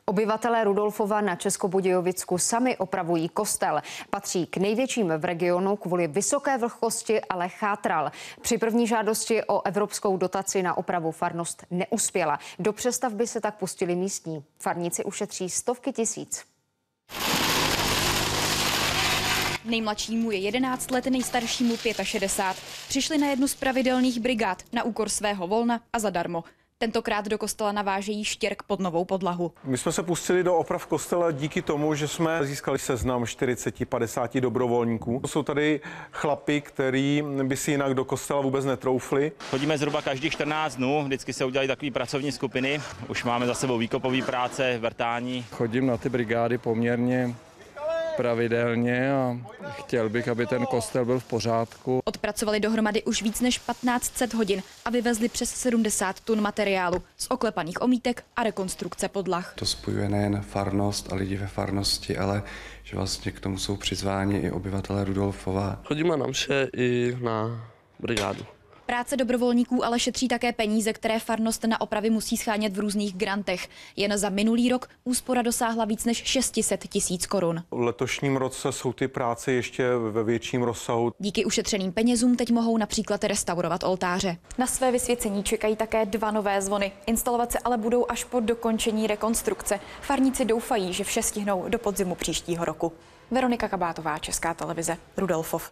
Obyvatelé Rudolfova na Českobudějovicku sami opravují kostel. Patří k největším v regionu kvůli vysoké vlhkosti, ale chátral. Při první žádosti o evropskou dotaci na opravu farnost neuspěla. Do přestavby se tak pustili místní. Farníci ušetří stovky tisíc. Nejmladšímu je 11 let, nejstaršímu 65. Přišli na jednu z pravidelných brigád na úkor svého volna a zadarmo. Tentokrát do kostela navážejí štěrk pod novou podlahu. My jsme se pustili do oprav kostela díky tomu, že jsme získali seznam 40-50 dobrovolníků. Jsou tady chlapi, kteří by si jinak do kostela vůbec netroufli. Chodíme zhruba každých 14 dnů, vždycky se udělají takové pracovní skupiny. Už máme za sebou výkopové práce, vrtání. Chodím na ty brigády poměrně pravidelně a chtěl bych, aby ten kostel byl v pořádku. Odpracovali dohromady už víc než 1500 hodin a vyvezli přes 70 tun materiálu z oklepaných omítek a rekonstrukce podlah. To spojuje nejen farnost a lidi ve farnosti, ale že vlastně k tomu jsou přizváni i obyvatelé Rudolfova. Chodíme na mše i na brigádu. Práce dobrovolníků ale šetří také peníze, které farnost na opravy musí schánět v různých grantech. Jen za minulý rok úspora dosáhla víc než 600 tisíc korun. V letošním roce jsou ty práce ještě ve větším rozsahu. Díky ušetřeným penězům teď mohou například restaurovat oltáře. Na své vysvěcení čekají také 2 nové zvony. Instalovat se ale budou až po dokončení rekonstrukce. Farníci doufají, že vše stihnou do podzimu příštího roku. Veronika Kabátová, Česká televize, Rudolfov.